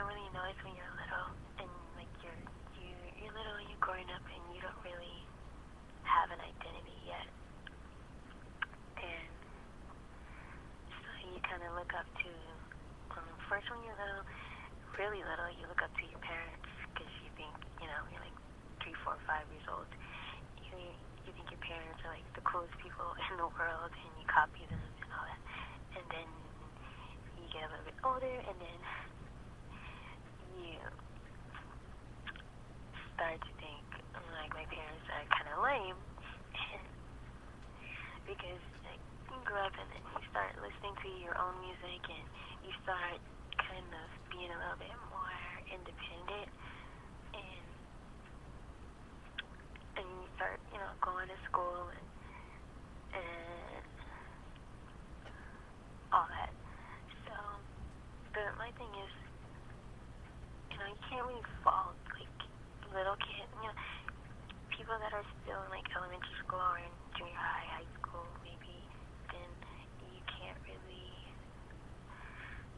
don't really know it when you're little, and like you're little, you're growing up, and you don't really have an identity yet, and so you kind of look up to. First, when you're little, really little, you look up to your parents because you think, you're like 3, 4, 5 years old. You think your parents are like the coolest people in the world, and you copy them and all that. And then you get a little bit older, and then you start to think, like, my parents are kind of lame, because like you grow up and then you start listening to your own music, and you start kind of being a little bit more independent, and you start, going to school and all that. So, but my thing is, you can't really fault like little kids, people that are still in like elementary school or in junior high school, maybe. Then you can't really.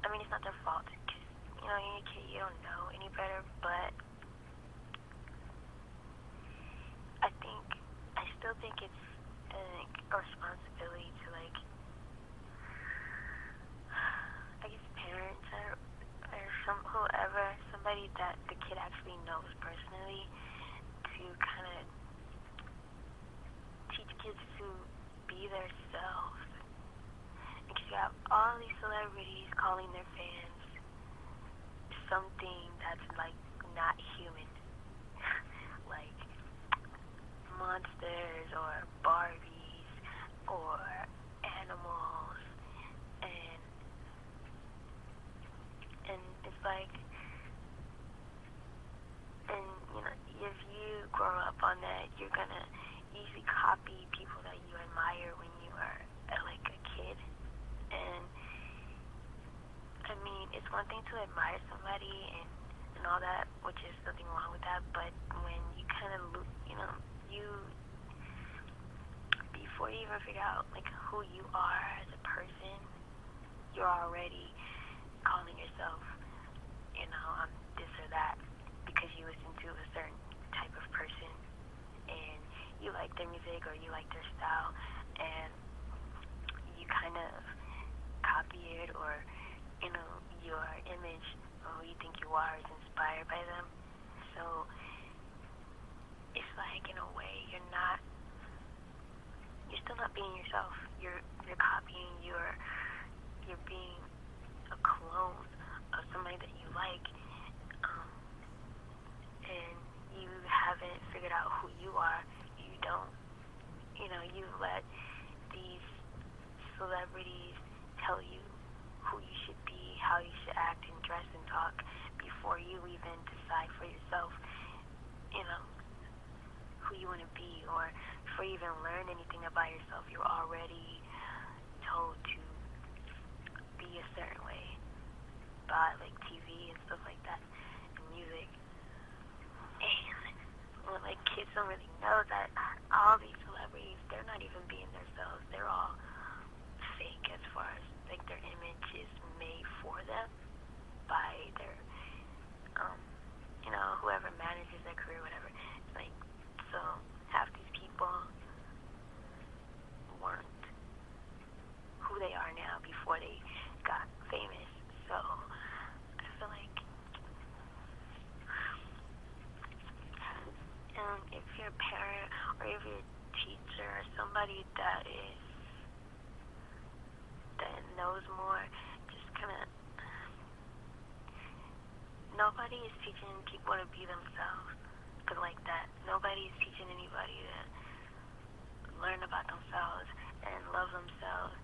I mean, it's not their fault because you're a kid, you don't know any better, but I still think it's a responsibility to, like, I guess parents or somebody that the kid actually knows personally, to kind of teach kids to be themselves. Because you have all these celebrities calling their fans something that's, like, not human. Like monsters or Barbies or animals, and it's like, and if you grow up on that, you're gonna easily copy people that you admire when you are like a kid. And I mean, it's one thing to admire somebody and all that, which is nothing wrong with that, but when you kind of you before you even figure out like who you are as a person, you're already calling yourself, this or that, because you listen to a certain type of person and you like their music or you like their style, and you kind of copy it, or your image of who you think you are is inspired by them. So it's like, in a way, you're still not being yourself. You're copying. You're being a clone of somebody that you like, and you haven't figured out who you are. You don't, you let these celebrities tell you who you should be, how you should act and dress and talk, before you even decide for yourself, who you want to be, or before you even learn anything about yourself. You're already told to be a certain way by like TV and stuff like that, and music. And when like kids don't really know that all these celebrities, they're not even being themselves. They're all fake, as far as like their image is made for them by their whoever manages their career, whatever. Like, so half these people weren't who they are now before they got famous. So I feel like, if you're a parent or if you're a teacher or somebody that knows more, just kind of, nobody is teaching people to be themselves. Cause like that, nobody is teaching anybody to learn about themselves and love themselves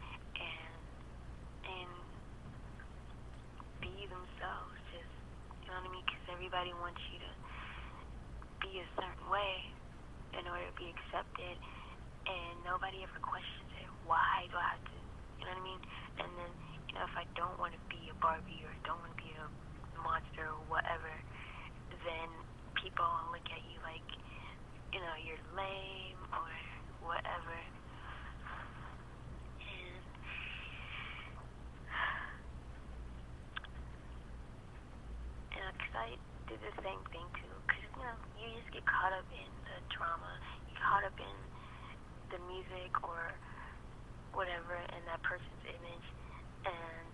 and be themselves. Just, you know what I mean? Cause everybody wants you to be a certain way in order to be accepted, and nobody ever questions it. Why do I have to? You know what I mean? And then, if I don't want to be a Barbie or don't want to be a monster or whatever, then people look at you like, you're lame or whatever. And did the same thing too, because you just get caught up in the drama, you get caught up in the music or whatever, in that person's image, and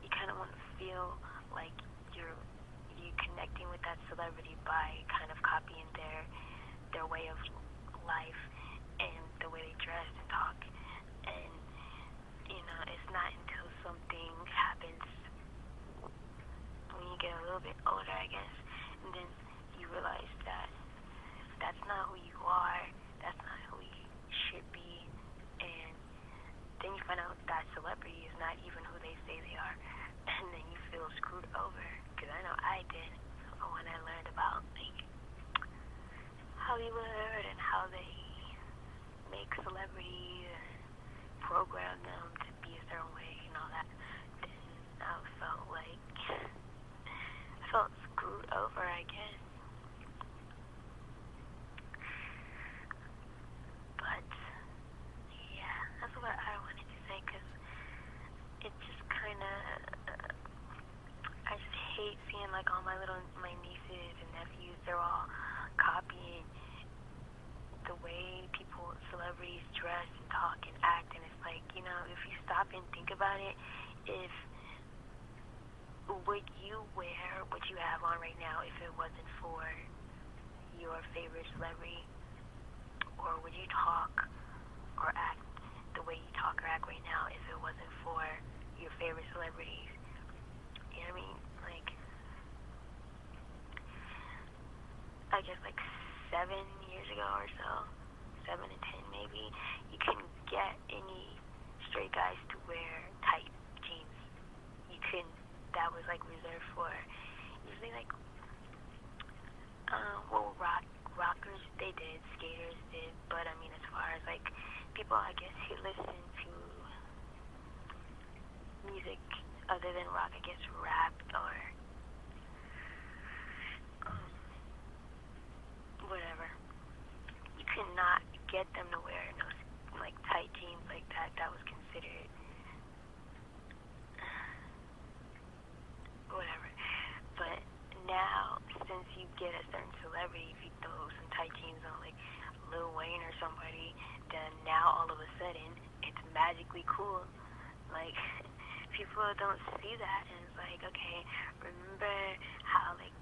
you kind of want to feel like you connecting with that celebrity by kind of copying their way of life and the way they dress and talk. And it's not until something happens when you get a little bit older, I guess, and then you realize that that's not who you are, that's not who you should be, and then you find out that celebrity is not even who they say they are, and then you feel screwed over, because I know I did when I learned about, like, Hollywood and how they make celebrities and program them to be a certain way and all that. Then I felt screwed over, I guess. But yeah, that's what I wanted to say, because it just kind of, I just hate seeing like all my nieces and nephews, they're all copying the way celebrities dress and talk and act, and it's like, if you stop and think about it, if would you wear what you have on right now if it wasn't for your favorite celebrity? Or would you talk or act the way you talk or act right now if it wasn't for your favorite celebrities? You know what I mean? Like, I guess like 7 years ago or so, 7 to 10 maybe, you couldn't get any straight guys to wear tight jeans. You couldn't. That was like reserved for usually like rockers, they did, skaters did, but I mean, as far as like people, I guess, who listen to music other than rock, I guess rap or whatever, you could not get them to wear those like tight jeans like that. That was considered whatever. But now, since you get a certain celebrity, if you throw some tight jeans on like Lil Wayne or somebody, then now all of a sudden it's magically cool. Like, people don't see that, and it's like, okay, remember how like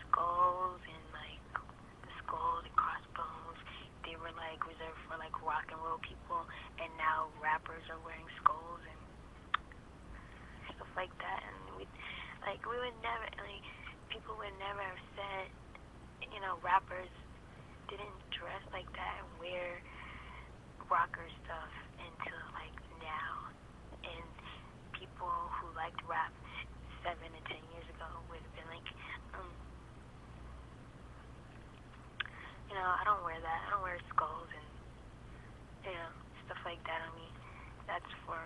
skulls and like the skulls and crossbones, they were like reserved for like rock and roll people, and now rappers are wearing skulls and stuff like that, and we would never, like, people would never have said, rappers didn't dress like that and wear rocker stuff until like now, and people who liked rap 7 to 10 years ago would have been like, I don't wear that. I don't wear skulls and stuff like that. I mean, that's for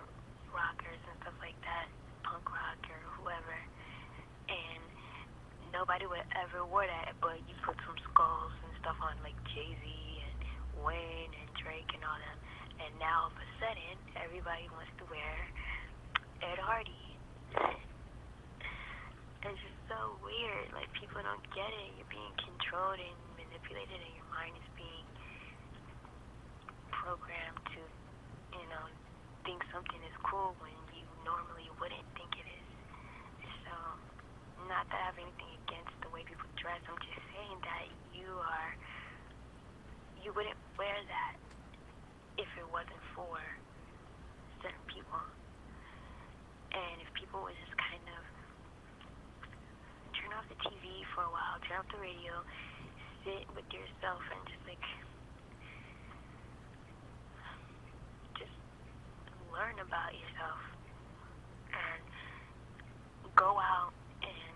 rockers and stuff like that, punk rock or whoever, and nobody would ever wear that, but you put some skulls and stuff on like Jay-Z and Wayne and Drake and all them, and now all of a sudden everybody wants to wear Ed Hardy. It's just so weird. Like, people don't get it. You're being controlled and manipulated, and your mind is being programmed to, think something is cool when you normally wouldn't think it is. So, not that I have anything against the way people dress. I'm just saying that you wouldn't wear that if it wasn't for certain people. And if people would just kind of turn off the TV for a while, turn off the radio, sit with yourself and just learn about yourself and go out and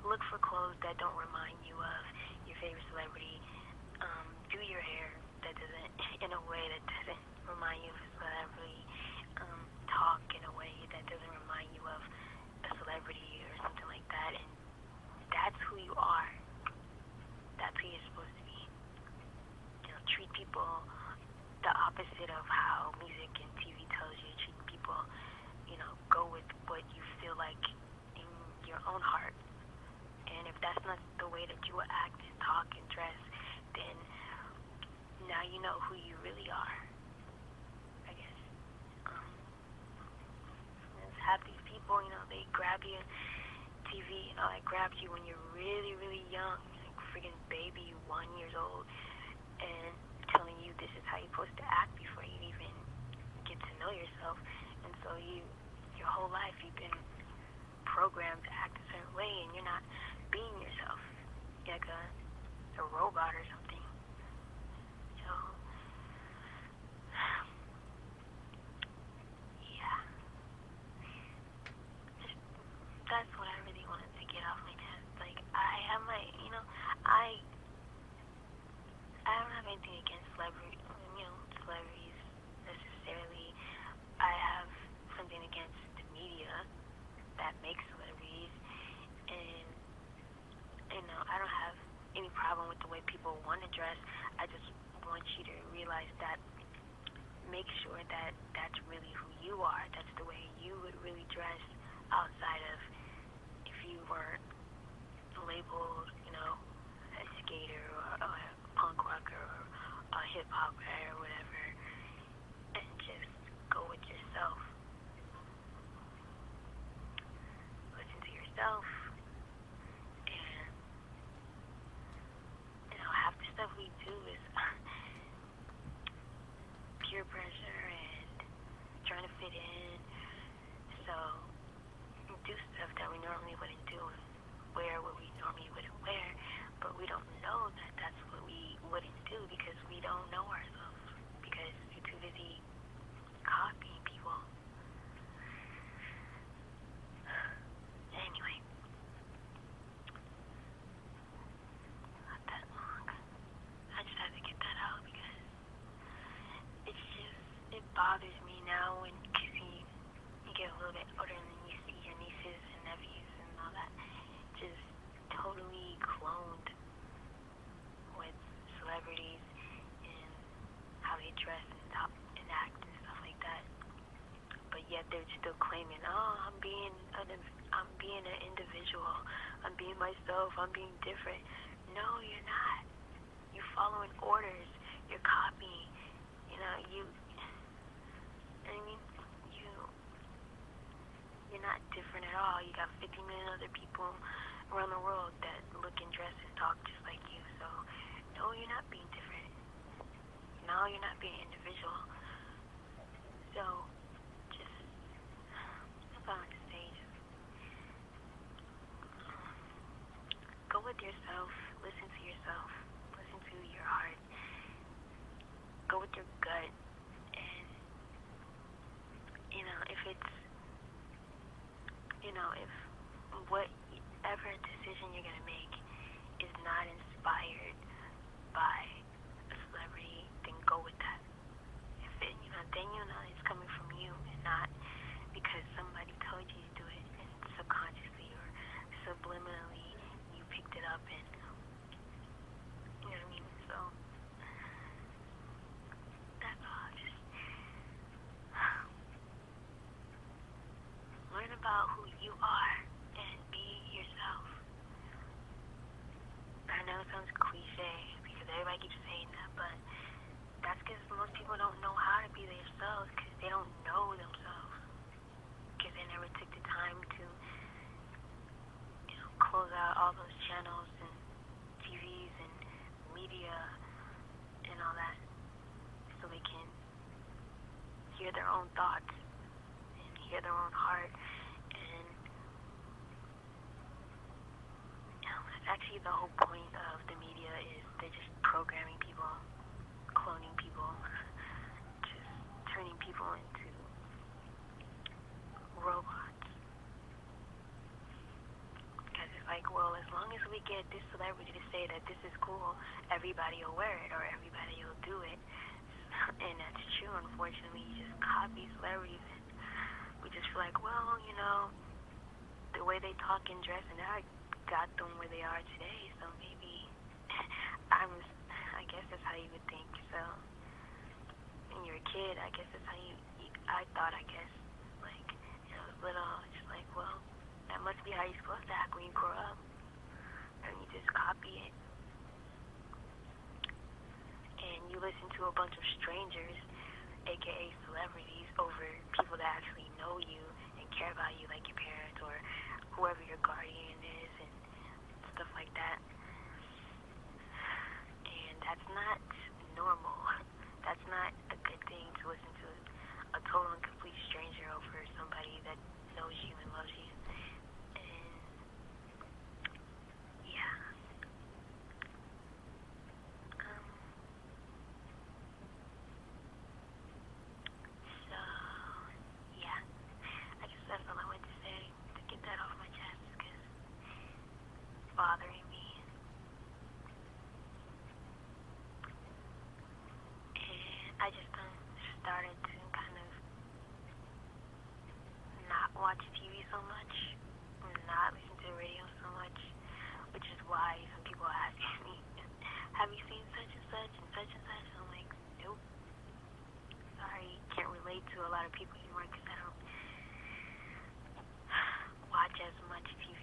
look for clothes that don't remind you of your favorite celebrity. Do your hair that doesn't, in a way that doesn't remind you of a celebrity. Talk in a way that doesn't remind you of a celebrity or something like that. And that's who you are. That's who you're supposed to be. Treat people the opposite of how music and TV tells you to treat people. people, go with what you feel like in your own heart. And if that's not the way that you will act and talk and dress, then now you know who you really are, I guess. Half these people, they grab you, TV, like grabs you when you're really, really young, like freaking baby, 1 year old, and telling you this is how you're supposed to act before you even get to know yourself. And so your whole life you've been programmed to act a certain way, and you're not being yourself. You're like a robot or something. So, yeah. That's what I really wanted to get off my chest. Like, I have my, I don't have anything against celebrities necessarily. I have something against the media that makes celebrities, and I don't have any problem with the way people want to dress. I just want you to realize that, make sure that that's really who you are. That's the way you would really dress outside of if you were labeled, a skater or a punk rocker or a hip hopper or whatever, and just go with yourself. Listen to yourself, and half the stuff we do is peer pressure and trying to fit in. So do stuff that we normally wouldn't do, and wear what we normally wouldn't wear, but we don't know that that's what we wouldn't do because we don't know ourselves, because you're too busy copying people. Anyway, not that long. I just had to get that out because it bothers me now when you get a little bit older and then you see your nieces and nephews and all that just totally cloned with celebrities and how they dress and talk and act and stuff like that. But yet they're still claiming, I'm being an individual, I'm being myself, I'm being different. No, you're not. You're following orders. You're copying. You're not different at all. You got 50 million other people around the world that look and dress and talk just like you. So, no, you're not being different. No, you're not being individual. So, that's all I want to say. Just go with yourself. Listen to yourself. Listen to your heart. Go with your gut. And, if it's, if whatever decision you're going to make is not inspired by a celebrity, then go with that. If it, then it's coming from you and not because somebody told you to do it and subconsciously or subliminally you picked it up and, you know what I mean? So, that's all. Just learn about who you are and be yourself. I know it sounds cliche because everybody keeps saying that, but that's because most people don't know how to be themselves because they don't know themselves. Because they never took the time to, close out all those channels and TVs and media and all that so they can hear their own thoughts and hear their own heart. And that's actually the whole point of the media is they're just programming people, cloning people, just turning people into robots. Because it's like, well, as long as we get this celebrity to say that this is cool, everybody will wear it or everybody will do it. And that's true, unfortunately. You just copy celebrities and we just feel like, well, the way they talk and dress and act got them where they are today, so maybe I guess that's how you would think. So when you're a kid, I guess that's how I thought, I guess. little, it's like, well, that must be how you're supposed to act when you grow up. And you just copy it. And you listen to a bunch of strangers, aka celebrities, over people that actually know you and care about you, like your parents or whoever your guardian is and stuff like that. And that's not normal. That's not a good thing to listen to a total and complete stranger over somebody that knows you and loves you. And yeah. So yeah. I guess that's all I wanted to say to get that off my chest because it's bothering me. And I just started to kind of not watch TV so much, not listen to the radio so much, which is why some people ask me, have you seen such and such and such and such? And I'm like, nope. Sorry, can't relate to a lot of people anymore because I don't watch as much TV